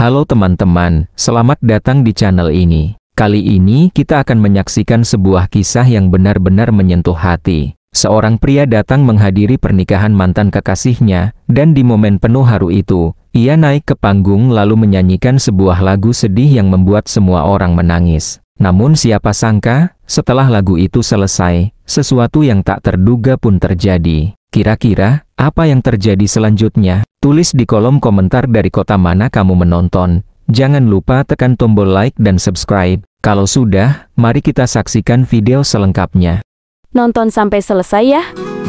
Halo teman-teman, selamat datang di channel ini. Kali ini kita akan menyaksikan sebuah kisah yang benar-benar menyentuh hati. Seorang pria datang menghadiri pernikahan mantan kekasihnya, dan di momen penuh haru itu, ia naik ke panggung lalu menyanyikan sebuah lagu sedih yang membuat semua orang menangis. Namun siapa sangka, setelah lagu itu selesai, sesuatu yang tak terduga pun terjadi. Kira-kira, apa yang terjadi selanjutnya? Tulis di kolom komentar dari kota mana kamu menonton. Jangan lupa tekan tombol like dan subscribe. Kalau sudah, mari kita saksikan video selengkapnya. Nonton sampai selesai ya.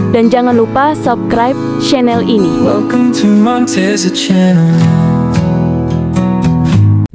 Dan jangan lupa subscribe channel ini. Welcome to Montesa Channel.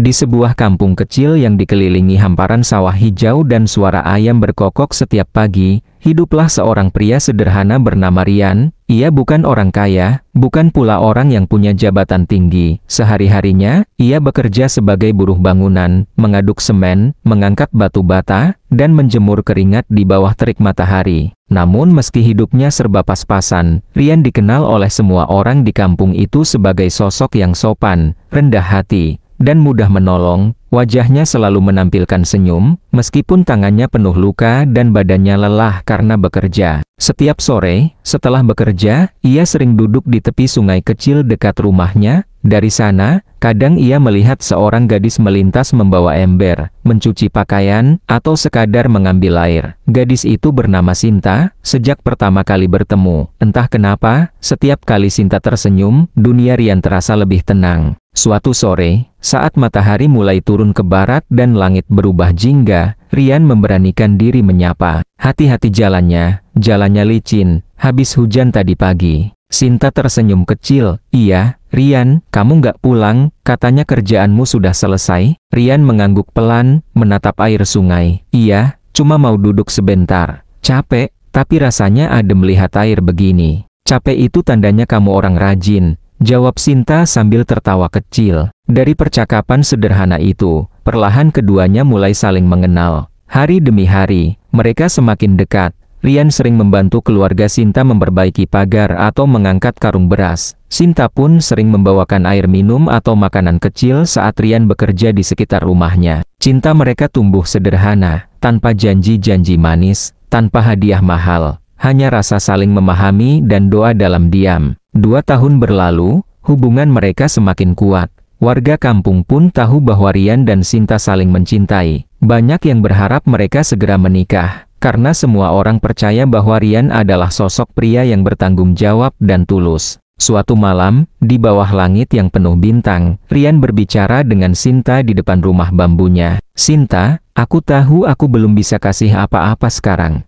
Di sebuah kampung kecil yang dikelilingi hamparan sawah hijau dan suara ayam berkokok setiap pagi, hiduplah seorang pria sederhana bernama Rian. Ia bukan orang kaya, bukan pula orang yang punya jabatan tinggi. Sehari-harinya, ia bekerja sebagai buruh bangunan, mengaduk semen, mengangkat batu bata, dan menjemur keringat di bawah terik matahari. Namun meski hidupnya serba pas-pasan, Rian dikenal oleh semua orang di kampung itu sebagai sosok yang sopan, rendah hati, dan mudah menolong. Wajahnya selalu menampilkan senyum, meskipun tangannya penuh luka dan badannya lelah karena bekerja. Setiap sore, setelah bekerja, ia sering duduk di tepi sungai kecil dekat rumahnya. Dari sana, kadang ia melihat seorang gadis melintas membawa ember, mencuci pakaian, atau sekadar mengambil air. Gadis itu bernama Sinta. Sejak pertama kali bertemu, entah kenapa, setiap kali Sinta tersenyum, dunia Rian terasa lebih tenang. Suatu sore, saat matahari mulai turun ke barat dan langit berubah jingga, Rian memberanikan diri menyapa. Hati-hati jalannya licin, habis hujan tadi pagi. Sinta tersenyum kecil. Iya, Rian, kamu nggak pulang, katanya kerjaanmu sudah selesai. Rian mengangguk pelan, menatap air sungai. Iya, cuma mau duduk sebentar. Capek, tapi rasanya adem melihat air begini. Capek itu tandanya kamu orang rajin, jawab Sinta sambil tertawa kecil. Dari percakapan sederhana itu, perlahan keduanya mulai saling mengenal. Hari demi hari, mereka semakin dekat. Rian sering membantu keluarga Sinta memperbaiki pagar atau mengangkat karung beras. Sinta pun sering membawakan air minum atau makanan kecil saat Rian bekerja di sekitar rumahnya. Cinta mereka tumbuh sederhana, tanpa janji-janji manis, tanpa hadiah mahal. Hanya rasa saling memahami dan doa dalam diam. 2 tahun berlalu, hubungan mereka semakin kuat. Warga kampung pun tahu bahwa Rian dan Sinta saling mencintai. Banyak yang berharap mereka segera menikah, karena semua orang percaya bahwa Rian adalah sosok pria yang bertanggung jawab dan tulus. Suatu malam, di bawah langit yang penuh bintang, Rian berbicara dengan Sinta di depan rumah bambunya. Sinta, aku tahu aku belum bisa kasih apa-apa sekarang.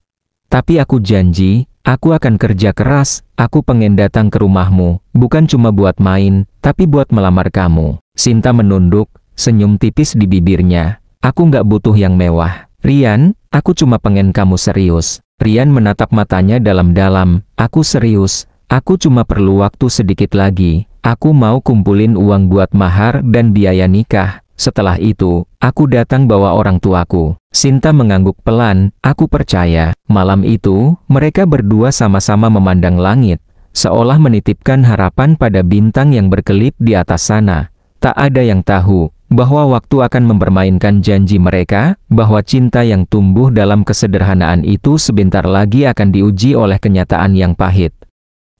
Tapi aku janji, aku akan kerja keras. Aku pengen datang ke rumahmu, bukan cuma buat main, tapi buat melamar kamu. Sinta menunduk, senyum tipis di bibirnya. Aku nggak butuh yang mewah. Rian, aku cuma pengen kamu serius. Rian menatap matanya dalam-dalam. Aku serius. Aku cuma perlu waktu sedikit lagi. Aku mau kumpulin uang buat mahar dan biaya nikah. Setelah itu, aku datang bawa orang tuaku. Sinta mengangguk pelan. Aku percaya. Malam itu, mereka berdua sama-sama memandang langit, seolah menitipkan harapan pada bintang yang berkelip di atas sana. Tak ada yang tahu bahwa waktu akan mempermainkan janji mereka, bahwa cinta yang tumbuh dalam kesederhanaan itu sebentar lagi akan diuji oleh kenyataan yang pahit.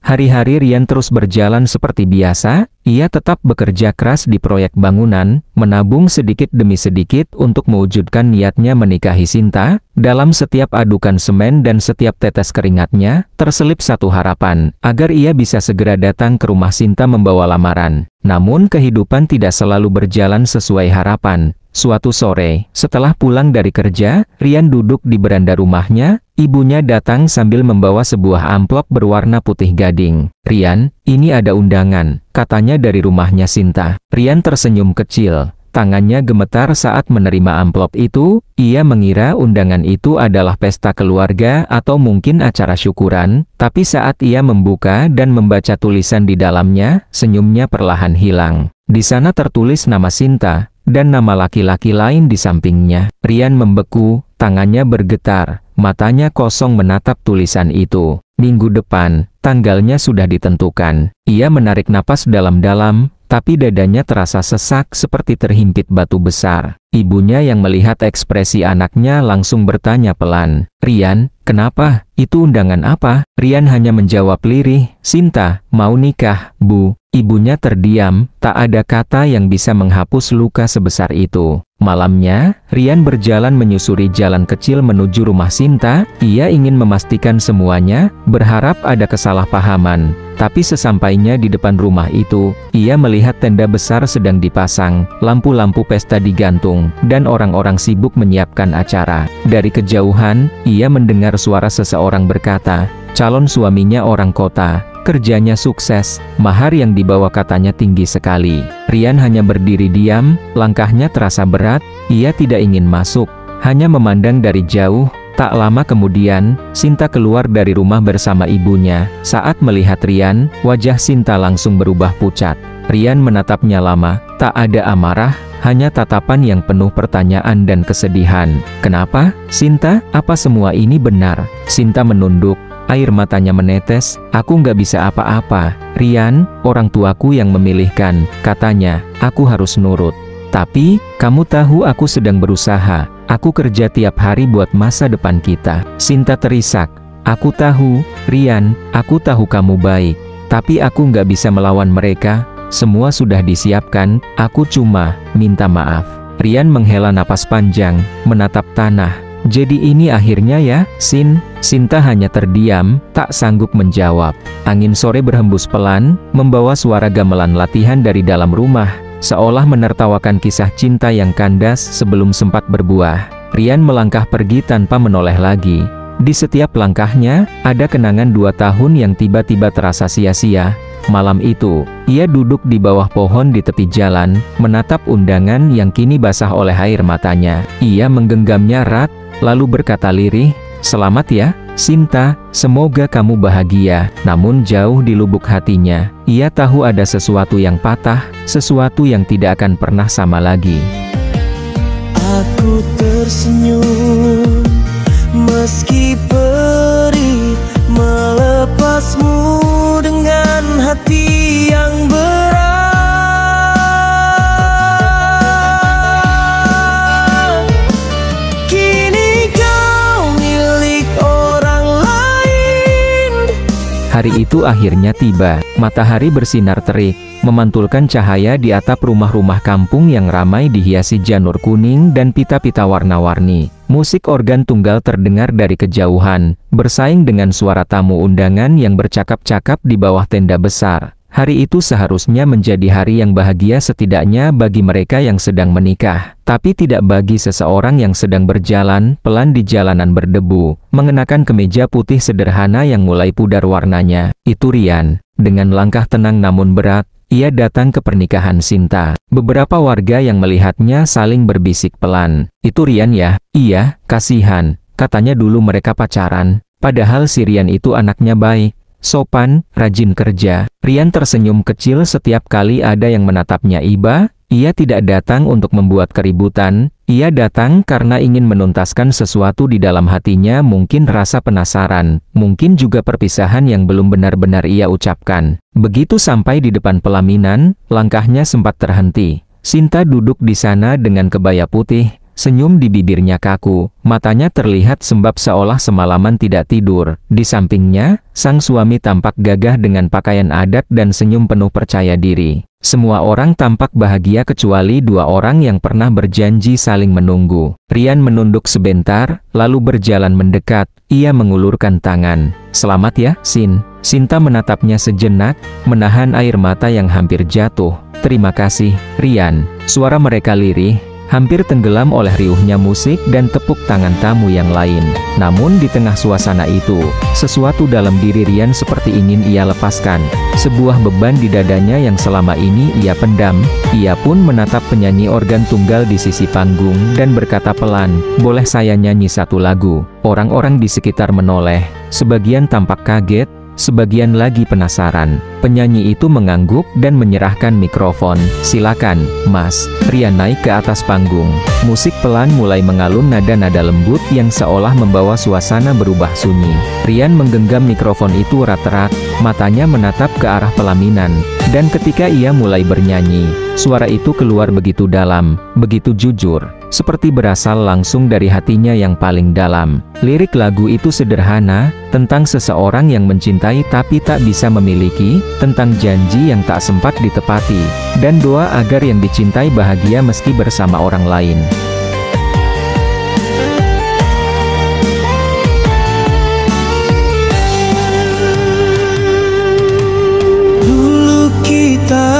Hari-hari Rian terus berjalan seperti biasa. Ia tetap bekerja keras di proyek bangunan, menabung sedikit demi sedikit untuk mewujudkan niatnya menikahi Sinta. Dalam setiap adukan semen dan setiap tetes keringatnya, terselip satu harapan, agar ia bisa segera datang ke rumah Sinta membawa lamaran. Namun kehidupan tidak selalu berjalan sesuai harapan. Suatu sore, setelah pulang dari kerja, Rian duduk di beranda rumahnya. Ibunya datang sambil membawa sebuah amplop berwarna putih gading. Rian, ini ada undangan, katanya dari rumahnya Sinta. Rian tersenyum kecil. Tangannya gemetar saat menerima amplop itu. Ia mengira undangan itu adalah pesta keluarga atau mungkin acara syukuran. Tapi saat ia membuka dan membaca tulisan di dalamnya, senyumnya perlahan hilang. Di sana tertulis nama Sinta dan nama laki-laki lain di sampingnya. Rian membeku, tangannya bergetar, matanya kosong menatap tulisan itu. Minggu depan, tanggalnya sudah ditentukan. Ia menarik napas dalam-dalam. tapi dadanya terasa sesak seperti terhimpit batu besar. Ibunya yang melihat ekspresi anaknya langsung bertanya pelan, "Rian, kenapa? Itu undangan apa?" Rian hanya menjawab lirih, "Sinta, mau nikah, Bu." Ibunya terdiam, tak ada kata yang bisa menghapus luka sebesar itu. Malamnya, Rian berjalan menyusuri jalan kecil menuju rumah Sinta. Ia ingin memastikan semuanya, berharap ada kesalahpahaman. Tapi sesampainya di depan rumah itu, ia melihat tenda besar sedang dipasang, lampu-lampu pesta digantung, dan orang-orang sibuk menyiapkan acara. Dari kejauhan, ia mendengar suara seseorang berkata, calon suaminya orang kota, kerjanya sukses, mahar yang dibawa katanya tinggi sekali. Rian hanya berdiri diam, langkahnya terasa berat, ia tidak ingin masuk, hanya memandang dari jauh. Tak lama kemudian, Sinta keluar dari rumah bersama ibunya. Saat melihat Rian, wajah Sinta langsung berubah pucat. Rian menatapnya lama, tak ada amarah, hanya tatapan yang penuh pertanyaan dan kesedihan. "Kenapa, Sinta? Apa semua ini benar?" Sinta menunduk, air matanya menetes. "Aku nggak bisa apa-apa, Rian, orang tuaku yang memilihkan, katanya, aku harus nurut. Tapi, kamu tahu aku sedang berusaha. Aku kerja tiap hari buat masa depan kita." Sinta terisak. "Aku tahu, Rian, aku tahu kamu baik. Tapi aku nggak bisa melawan mereka, semua sudah disiapkan, aku cuma minta maaf." Rian menghela napas panjang, menatap tanah. "Jadi ini akhirnya ya, Sin?" Sinta hanya terdiam, tak sanggup menjawab. Angin sore berhembus pelan, membawa suara gamelan latihan dari dalam rumah, seolah menertawakan kisah cinta yang kandas sebelum sempat berbuah. Rian melangkah pergi tanpa menoleh lagi. Di setiap langkahnya, ada kenangan 2 tahun yang tiba-tiba terasa sia-sia. Malam itu, ia duduk di bawah pohon di tepi jalan, menatap undangan yang kini basah oleh air matanya. Ia menggenggamnya erat, lalu berkata lirih, "Selamat ya, Sinta, semoga kamu bahagia." Namun jauh di lubuk hatinya, ia tahu ada sesuatu yang patah, sesuatu yang tidak akan pernah sama lagi. Aku tersenyum meski perih melepasmu dengan hati yang berat. Kini kau milik orang lain. Hari itu akhirnya tiba. Matahari bersinar terik, memantulkan cahaya di atap rumah-rumah kampung yang ramai dihiasi janur kuning dan pita-pita warna-warni. Musik organ tunggal terdengar dari kejauhan, bersaing dengan suara tamu undangan yang bercakap-cakap di bawah tenda besar. Hari itu seharusnya menjadi hari yang bahagia setidaknya bagi mereka yang sedang menikah, tapi tidak bagi seseorang yang sedang berjalan pelan di jalanan berdebu, mengenakan kemeja putih sederhana yang mulai pudar warnanya. Itu Rian. Dengan langkah tenang namun berat, ia datang ke pernikahan Sinta. Beberapa warga yang melihatnya saling berbisik pelan. "Itu Rian ya?" "Iya, kasihan. Katanya dulu mereka pacaran. Padahal si Rian itu anaknya baik, sopan, rajin kerja." Rian tersenyum kecil setiap kali ada yang menatapnya iba. Ia tidak datang untuk membuat keributan, ia datang karena ingin menuntaskan sesuatu di dalam hatinya, mungkin rasa penasaran, mungkin juga perpisahan yang belum benar-benar ia ucapkan. Begitu sampai di depan pelaminan, langkahnya sempat terhenti. Sinta duduk di sana dengan kebaya putih, senyum di bibirnya kaku, matanya terlihat sembab seolah semalaman tidak tidur. Di sampingnya, sang suami tampak gagah dengan pakaian adat dan senyum penuh percaya diri. Semua orang tampak bahagia kecuali 2 orang yang pernah berjanji saling menunggu. Rian menunduk sebentar, lalu berjalan mendekat. Ia mengulurkan tangan. "Selamat ya, Sin." Sinta menatapnya sejenak, menahan air mata yang hampir jatuh. "Terima kasih, Rian." Suara mereka lirih, hampir tenggelam oleh riuhnya musik dan tepuk tangan tamu yang lain. Namun di tengah suasana itu, sesuatu dalam diri Rian seperti ingin ia lepaskan. Sebuah beban di dadanya yang selama ini ia pendam. Ia pun menatap penyanyi organ tunggal di sisi panggung dan berkata pelan, "Boleh saya nyanyi satu lagu?" Orang-orang di sekitar menoleh, sebagian tampak kaget, sebagian lagi penasaran. Penyanyi itu mengangguk dan menyerahkan mikrofon. "Silakan, Mas." Rian naik ke atas panggung. Musik pelan mulai mengalun, nada-nada lembut yang seolah membawa suasana berubah sunyi. Rian menggenggam mikrofon itu erat-erat, matanya menatap ke arah pelaminan. Dan ketika ia mulai bernyanyi, suara itu keluar begitu dalam, begitu jujur, seperti berasal langsung dari hatinya yang paling dalam. Lirik lagu itu sederhana, tentang seseorang yang mencintai tapi tak bisa memiliki, tentang janji yang tak sempat ditepati, dan doa agar yang dicintai bahagia meski bersama orang lain. Dulu kita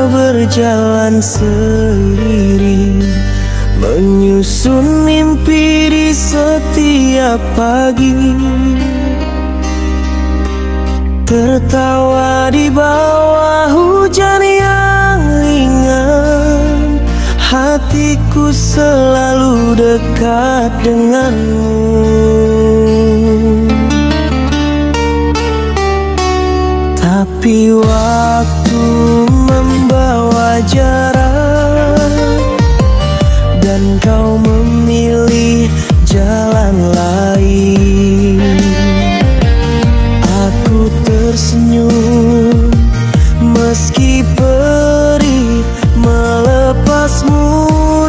berjalan seiring, menyusun mimpi di setiap pagi, tertawa di bawah hujan yang ringan. Hatiku selalu dekat denganmu. Tapi waktu membawa jarak, dan kau memilih jalan lain. Aku tersenyum meski perih melepasmu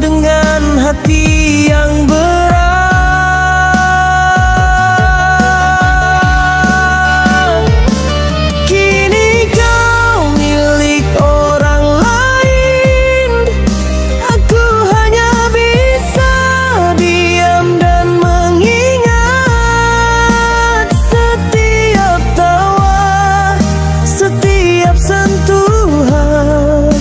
dengan hati yang berat. Kini kau milik orang lain. Aku hanya bisa diam dan mengingat setiap tawa, setiap sentuhan.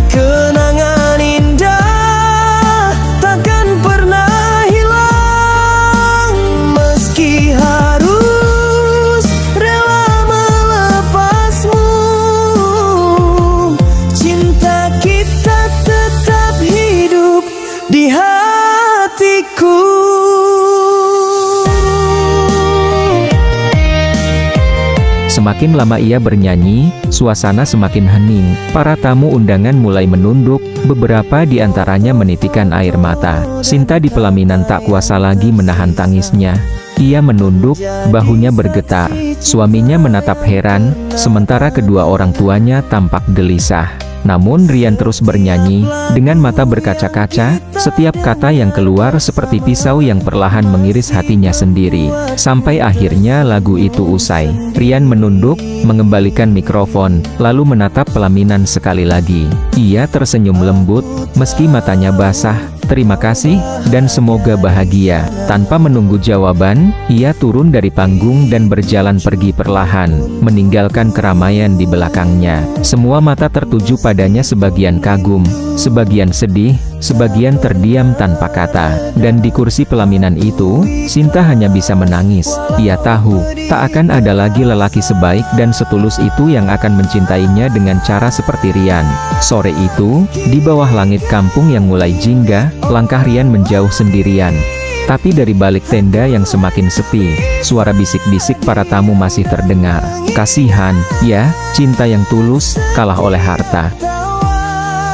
Kenangan indah takkan pernah hilang, meski harus rela melepasmu. Cinta kita tetap hidup di hatiku. Semakin lama ia bernyanyi, suasana semakin hening. Para tamu undangan mulai menunduk, beberapa di antaranya menitikan air mata. Sinta di pelaminan tak kuasa lagi menahan tangisnya. Ia menunduk, bahunya bergetar. Suaminya menatap heran, sementara kedua orang tuanya tampak gelisah. Namun Rian terus bernyanyi, dengan mata berkaca-kaca, setiap kata yang keluar seperti pisau yang perlahan mengiris hatinya sendiri. Sampai akhirnya lagu itu usai. Rian menunduk, mengembalikan mikrofon, lalu menatap pelaminan sekali lagi. Ia tersenyum lembut, meski matanya basah. "Terima kasih, dan semoga bahagia." Tanpa menunggu jawaban, ia turun dari panggung dan berjalan pergi perlahan, meninggalkan keramaian di belakangnya. Semua mata tertuju padanya, sebagian kagum, sebagian sedih, sebagian terdiam tanpa kata. Dan di kursi pelaminan itu, Sinta hanya bisa menangis. Ia tahu, tak akan ada lagi lelaki sebaik dan setulus itu yang akan mencintainya dengan cara seperti Rian. Sore itu, di bawah langit kampung yang mulai jingga, langkah Rian menjauh sendirian. Tapi dari balik tenda yang semakin sepi, suara bisik-bisik para tamu masih terdengar. Kasihan, ya, cinta yang tulus kalah oleh harta.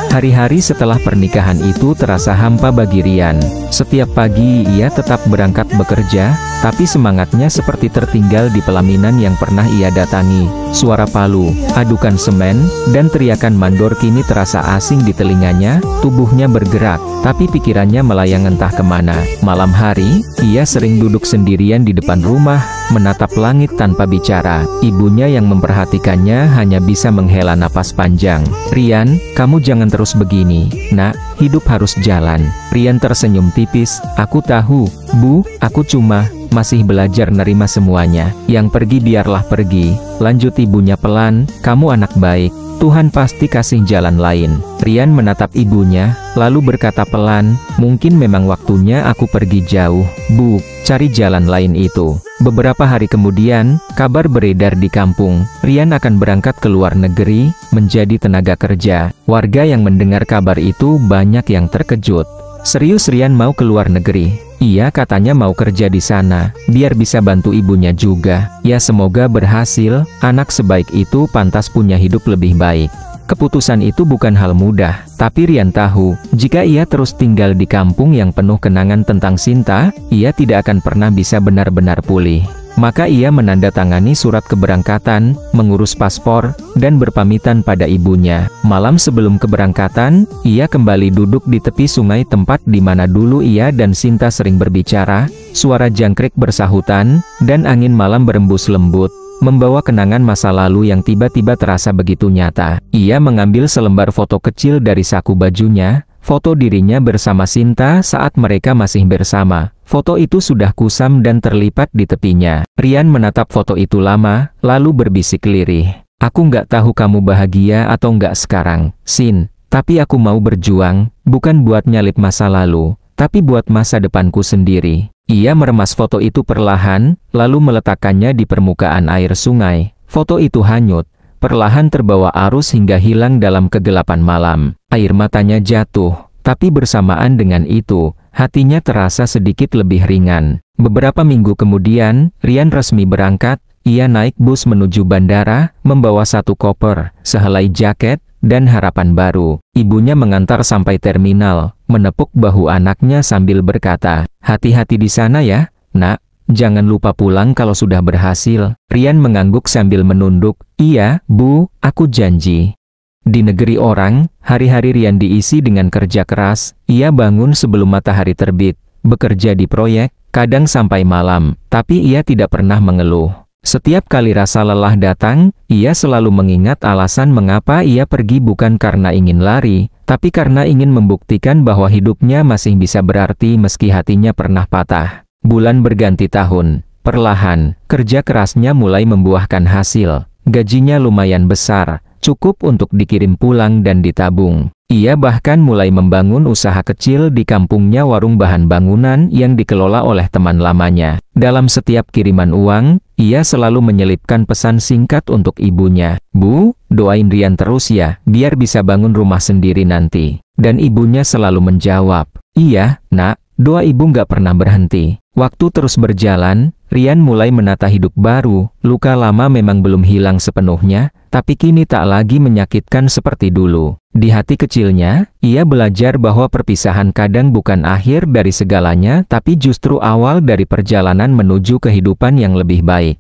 Hari-hari setelah pernikahan itu terasa hampa bagi Rian. Setiap pagi ia tetap berangkat bekerja, tapi semangatnya seperti tertinggal di pelaminan yang pernah ia datangi. Suara palu, adukan semen, dan teriakan mandor kini terasa asing di telinganya. Tubuhnya bergerak, tapi pikirannya melayang entah kemana. Malam hari, ia sering duduk sendirian di depan rumah, menatap langit tanpa bicara. Ibunya yang memperhatikannya hanya bisa menghela napas panjang. "Rian, kamu jangan terus begini, nak, hidup harus jalan." Rian tersenyum tipis, "Aku tahu, Bu, aku cuma masih belajar nerima semuanya. Yang pergi biarlah pergi," lanjut ibunya pelan, "kamu anak baik, Tuhan pasti kasih jalan lain." Rian menatap ibunya, lalu berkata pelan, "Mungkin memang waktunya aku pergi jauh, Bu, cari jalan lain itu." Beberapa hari kemudian, kabar beredar di kampung, Rian akan berangkat ke luar negeri, menjadi tenaga kerja. Warga yang mendengar kabar itu banyak yang terkejut. "Serius Rian mau ke luar negeri?" Ia katanya mau kerja di sana, biar bisa bantu ibunya juga. Ya semoga berhasil, anak sebaik itu pantas punya hidup lebih baik. Keputusan itu bukan hal mudah, tapi Rian tahu, jika ia terus tinggal di kampung yang penuh kenangan tentang Sinta, ia tidak akan pernah bisa benar-benar pulih. Maka ia menandatangani surat keberangkatan, mengurus paspor, dan berpamitan pada ibunya. Malam sebelum keberangkatan, ia kembali duduk di tepi sungai tempat di mana dulu ia dan Sinta sering berbicara. Suara jangkrik bersahutan, dan angin malam berembus lembut, membawa kenangan masa lalu yang tiba-tiba terasa begitu nyata. Ia mengambil selembar foto kecil dari saku bajunya, foto dirinya bersama Sinta saat mereka masih bersama. Foto itu sudah kusam dan terlipat di tepinya. Rian menatap foto itu lama, lalu berbisik lirih. Aku nggak tahu kamu bahagia atau nggak sekarang, Sin. Tapi aku mau berjuang, bukan buat nyalip masa lalu, tapi buat masa depanku sendiri. Ia meremas foto itu perlahan, lalu meletakkannya di permukaan air sungai. Foto itu hanyut, perlahan terbawa arus hingga hilang dalam kegelapan malam. Air matanya jatuh, tapi bersamaan dengan itu, hatinya terasa sedikit lebih ringan. Beberapa minggu kemudian, Rian resmi berangkat. Ia naik bus menuju bandara, membawa satu koper, sehelai jaket, dan harapan baru. Ibunya mengantar sampai terminal, menepuk bahu anaknya sambil berkata, "Hati-hati di sana ya, Nak. Jangan lupa pulang kalau sudah berhasil." Rian mengangguk sambil menunduk, "Iya, Bu, aku janji." Di negeri orang, hari-hari Rian diisi dengan kerja keras. Ia bangun sebelum matahari terbit, bekerja di proyek, kadang sampai malam, tapi ia tidak pernah mengeluh. Setiap kali rasa lelah datang, ia selalu mengingat alasan mengapa ia pergi, bukan karena ingin lari, tapi karena ingin membuktikan bahwa hidupnya masih bisa berarti meski hatinya pernah patah. Bulan berganti tahun, perlahan, kerja kerasnya mulai membuahkan hasil. Gajinya lumayan besar, cukup untuk dikirim pulang dan ditabung. Ia bahkan mulai membangun usaha kecil di kampungnya, warung bahan bangunan yang dikelola oleh teman lamanya. Dalam setiap kiriman uang, ia selalu menyelipkan pesan singkat untuk ibunya. "Bu, doain Rian terus ya, biar bisa bangun rumah sendiri nanti." Dan ibunya selalu menjawab, "Iya, Nak, doa ibu nggak pernah berhenti." Waktu terus berjalan, Rian mulai menata hidup baru. Luka lama memang belum hilang sepenuhnya, tapi kini tak lagi menyakitkan seperti dulu. Di hati kecilnya, ia belajar bahwa perpisahan kadang bukan akhir dari segalanya, tapi justru awal dari perjalanan menuju kehidupan yang lebih baik.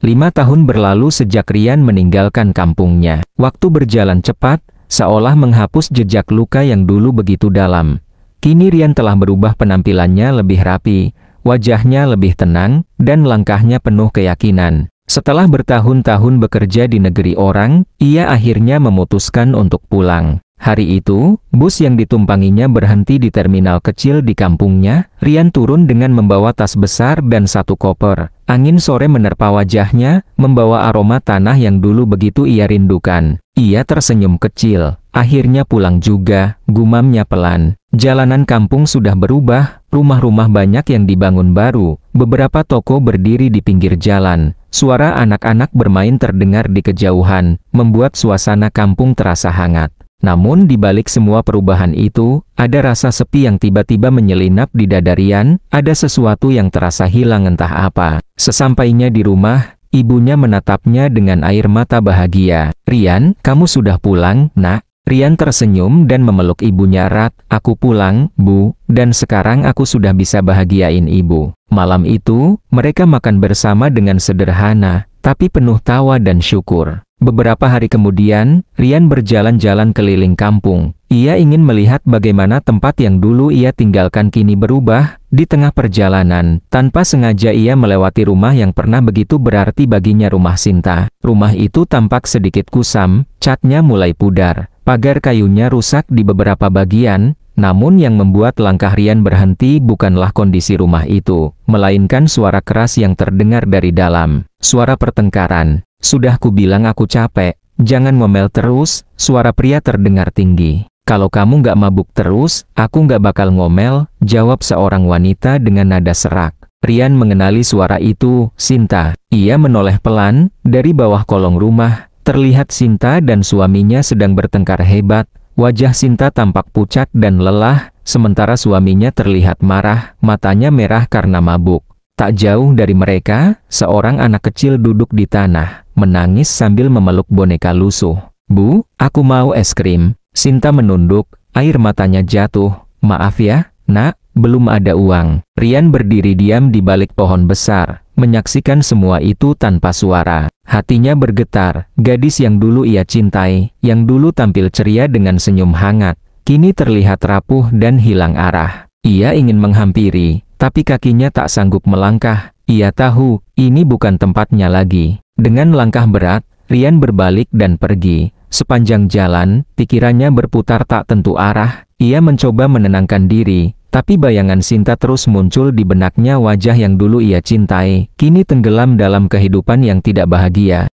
5 tahun berlalu sejak Rian meninggalkan kampungnya. Waktu berjalan cepat, seolah menghapus jejak luka yang dulu begitu dalam. Kini Rian telah berubah, penampilannya lebih rapi, wajahnya lebih tenang, dan langkahnya penuh keyakinan. Setelah bertahun-tahun bekerja di negeri orang, ia akhirnya memutuskan untuk pulang. Hari itu, bus yang ditumpanginya berhenti di terminal kecil di kampungnya. Rian turun dengan membawa tas besar dan satu koper. Angin sore menerpa wajahnya, membawa aroma tanah yang dulu begitu ia rindukan. Ia tersenyum kecil. Akhirnya pulang juga, gumamnya pelan. Jalanan kampung sudah berubah, rumah-rumah banyak yang dibangun baru, beberapa toko berdiri di pinggir jalan. Suara anak-anak bermain terdengar di kejauhan, membuat suasana kampung terasa hangat. Namun di balik semua perubahan itu, ada rasa sepi yang tiba-tiba menyelinap di dada Rian. Ada sesuatu yang terasa hilang, entah apa. Sesampainya di rumah, ibunya menatapnya dengan air mata bahagia. "Rian, kamu sudah pulang, Nak?" Rian tersenyum dan memeluk ibunya erat. "Aku pulang, Bu, dan sekarang aku sudah bisa bahagiain Ibu." Malam itu, mereka makan bersama dengan sederhana, tapi penuh tawa dan syukur. Beberapa hari kemudian, Rian berjalan-jalan keliling kampung. Ia ingin melihat bagaimana tempat yang dulu ia tinggalkan kini berubah. Di tengah perjalanan, tanpa sengaja ia melewati rumah yang pernah begitu berarti baginya, rumah Sinta. Rumah itu tampak sedikit kusam, catnya mulai pudar, pagar kayunya rusak di beberapa bagian. Namun yang membuat langkah Rian berhenti bukanlah kondisi rumah itu, melainkan suara keras yang terdengar dari dalam. Suara pertengkaran. "Sudah kubilang aku capek, jangan ngomel terus," suara pria terdengar tinggi. "Kalau kamu nggak mabuk terus, aku nggak bakal ngomel," jawab seorang wanita dengan nada serak. Rian mengenali suara itu, Sinta. Ia menoleh pelan. Dari bawah kolong rumah, terlihat Sinta dan suaminya sedang bertengkar hebat. Wajah Sinta tampak pucat dan lelah, sementara suaminya terlihat marah, matanya merah karena mabuk. Tak jauh dari mereka, seorang anak kecil duduk di tanah, menangis sambil memeluk boneka lusuh. "Bu, aku mau es krim." Sinta menunduk, air matanya jatuh. "Maaf ya, Nak, belum ada uang." Rian berdiri diam di balik pohon besar, menyaksikan semua itu tanpa suara. Hatinya bergetar, gadis yang dulu ia cintai, yang dulu tampil ceria dengan senyum hangat, kini terlihat rapuh dan hilang arah. Ia ingin menghampiri, tapi kakinya tak sanggup melangkah. Ia tahu, ini bukan tempatnya lagi. Dengan langkah berat, Rian berbalik dan pergi. Sepanjang jalan, pikirannya berputar tak tentu arah. Ia mencoba menenangkan diri, tapi bayangan Sinta terus muncul di benaknya. Wajah yang dulu ia cintai, kini tenggelam dalam kehidupan yang tidak bahagia.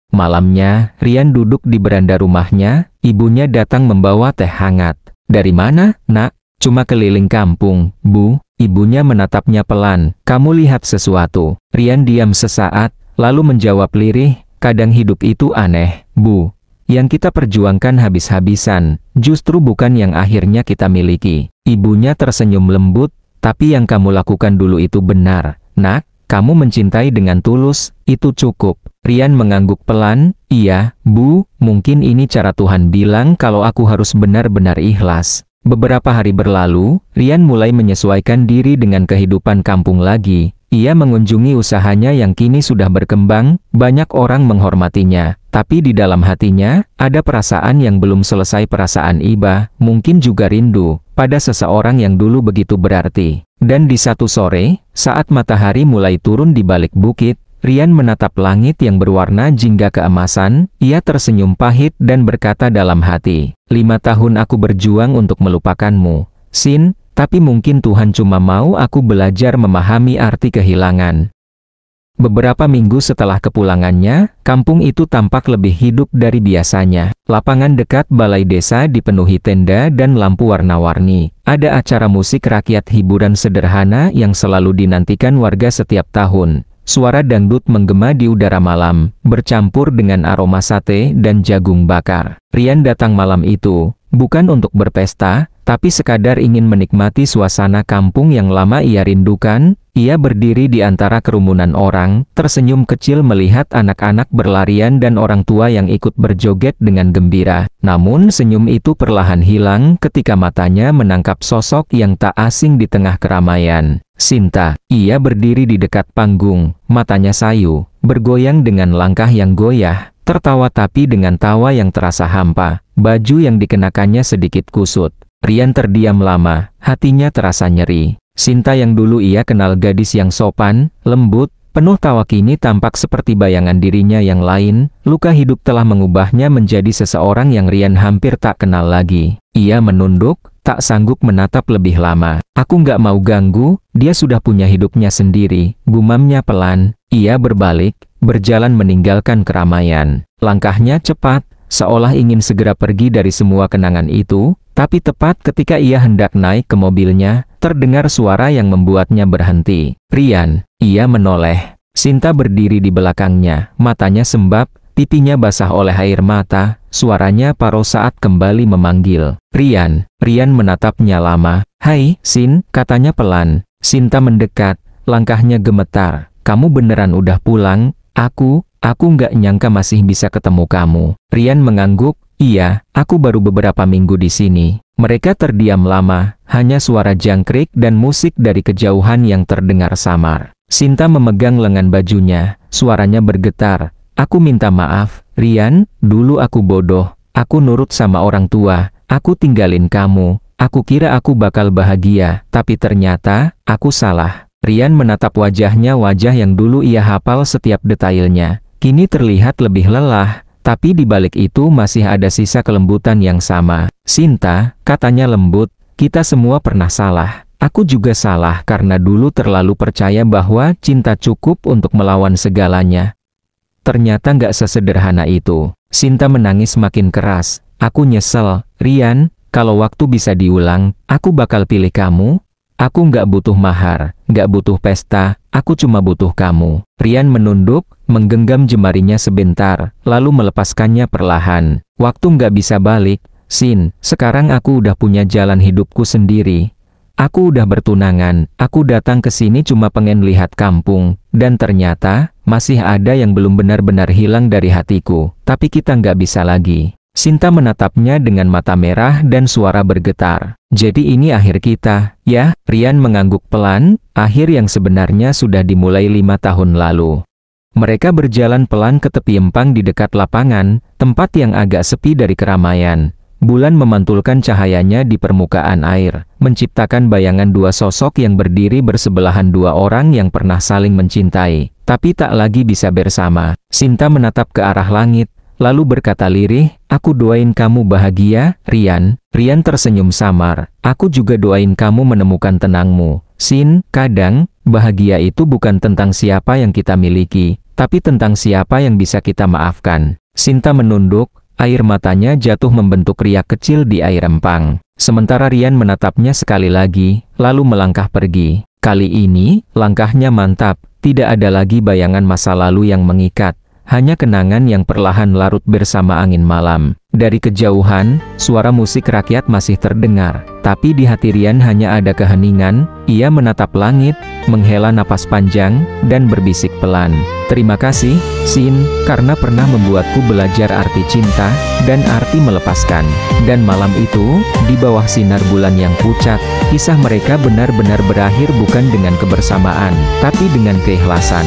Malamnya, Rian duduk di beranda rumahnya, ibunya datang membawa teh hangat. "Dari mana, Nak?" "Cuma keliling kampung, Bu." Ibunya menatapnya pelan. "Kamu lihat sesuatu?" Rian diam sesaat, lalu menjawab lirih, "Kadang hidup itu aneh, Bu. Yang kita perjuangkan habis-habisan, justru bukan yang akhirnya kita miliki." Ibunya tersenyum lembut, "Tapi yang kamu lakukan dulu itu benar, Nak. Kamu mencintai dengan tulus, itu cukup." Rian mengangguk pelan, "Iya, Bu, mungkin ini cara Tuhan bilang kalau aku harus benar-benar ikhlas." Beberapa hari berlalu, Rian mulai menyesuaikan diri dengan kehidupan kampung lagi. Ia mengunjungi usahanya yang kini sudah berkembang, banyak orang menghormatinya. Tapi di dalam hatinya, ada perasaan yang belum selesai, perasaan iba, mungkin juga rindu, pada seseorang yang dulu begitu berarti. Dan di satu sore, saat matahari mulai turun di balik bukit, Rian menatap langit yang berwarna jingga keemasan. Ia tersenyum pahit dan berkata dalam hati, 5 tahun aku berjuang untuk melupakanmu, Sin, tapi mungkin Tuhan cuma mau aku belajar memahami arti kehilangan. Beberapa minggu setelah kepulangannya, kampung itu tampak lebih hidup dari biasanya. Lapangan dekat balai desa dipenuhi tenda dan lampu warna-warni. Ada acara musik rakyat, hiburan sederhana yang selalu dinantikan warga setiap tahun. Suara dangdut menggema di udara malam, bercampur dengan aroma sate dan jagung bakar. Rian datang malam itu, bukan untuk berpesta, tapi sekadar ingin menikmati suasana kampung yang lama ia rindukan. Ia berdiri di antara kerumunan orang, tersenyum kecil melihat anak-anak berlarian dan orang tua yang ikut berjoget dengan gembira. Namun senyum itu perlahan hilang ketika matanya menangkap sosok yang tak asing di tengah keramaian. Sinta. Ia berdiri di dekat panggung, matanya sayu, bergoyang dengan langkah yang goyah, tertawa tapi dengan tawa yang terasa hampa. Baju yang dikenakannya sedikit kusut. Rian terdiam lama, hatinya terasa nyeri. Sinta yang dulu ia kenal gadis yang sopan, lembut, penuh tawa, kini tampak seperti bayangan dirinya yang lain. Luka hidup telah mengubahnya menjadi seseorang yang Rian hampir tak kenal lagi. Ia menunduk, tak sanggup menatap lebih lama. "Aku nggak mau ganggu, dia sudah punya hidupnya sendiri," gumamnya pelan. Ia berbalik, berjalan meninggalkan keramaian. Langkahnya cepat, seolah ingin segera pergi dari semua kenangan itu. Tapi tepat ketika ia hendak naik ke mobilnya, terdengar suara yang membuatnya berhenti. "Rian." Ia menoleh. Sinta berdiri di belakangnya, matanya sembab, pipinya basah oleh air mata. Suaranya paruh saat kembali memanggil. "Rian." Rian menatapnya lama. "Hai, Sin," katanya pelan. Sinta mendekat, langkahnya gemetar. "Kamu beneran udah pulang?" Aku nggak nyangka masih bisa ketemu kamu." Rian mengangguk. "Iya, aku baru beberapa minggu di sini." Mereka terdiam lama, hanya suara jangkrik dan musik dari kejauhan yang terdengar samar. Sinta memegang lengan bajunya, suaranya bergetar. "Aku minta maaf, Rian, dulu aku bodoh, aku nurut sama orang tua, aku tinggalin kamu, aku kira aku bakal bahagia, tapi ternyata, aku salah." Rian menatap wajahnya, wajah yang dulu ia hafal setiap detailnya, kini terlihat lebih lelah. Tapi di balik itu masih ada sisa kelembutan yang sama. "Sinta," katanya lembut, "kita semua pernah salah. Aku juga salah karena dulu terlalu percaya bahwa cinta cukup untuk melawan segalanya. Ternyata nggak sesederhana itu." Sinta menangis makin keras. "Aku nyesel, Rian, kalau waktu bisa diulang, aku bakal pilih kamu. Aku nggak butuh mahar, nggak butuh pesta, aku cuma butuh kamu." Rian menunduk, menggenggam jemarinya sebentar, lalu melepaskannya perlahan. "Waktu nggak bisa balik, Sin, sekarang aku udah punya jalan hidupku sendiri. Aku udah bertunangan, aku datang ke sini cuma pengen lihat kampung, dan ternyata, masih ada yang belum benar-benar hilang dari hatiku, tapi kita nggak bisa lagi. Sinta menatapnya dengan mata merah dan suara bergetar. Jadi ini akhir kita, ya? Rian mengangguk pelan, akhir yang sebenarnya sudah dimulai 5 tahun lalu. Mereka berjalan pelan ke tepi empang di dekat lapangan, tempat yang agak sepi dari keramaian. Bulan memantulkan cahayanya di permukaan air, menciptakan bayangan dua sosok yang berdiri bersebelahan, dua orang yang pernah saling mencintai, tapi tak lagi bisa bersama. Sinta menatap ke arah langit, lalu berkata lirih, "Aku doain kamu bahagia, Rian." Rian tersenyum samar, "Aku juga doain kamu menemukan tenangmu, Sin." Kadang, bahagia itu bukan tentang siapa yang kita miliki, tapi tentang siapa yang bisa kita maafkan. Sinta menunduk, air matanya jatuh membentuk riak kecil di air empang. Sementara Rian menatapnya sekali lagi, lalu melangkah pergi. Kali ini, langkahnya mantap, tidak ada lagi bayangan masa lalu yang mengikat, hanya kenangan yang perlahan larut bersama angin malam. Dari kejauhan, suara musik rakyat masih terdengar, tapi di hati Rian hanya ada keheningan. Ia menatap langit, menghela napas panjang, dan berbisik pelan, "Terima kasih, Sin, karena pernah membuatku belajar arti cinta, dan arti melepaskan." Dan malam itu, di bawah sinar bulan yang pucat, kisah mereka benar-benar berakhir bukan dengan kebersamaan, tapi dengan keikhlasan.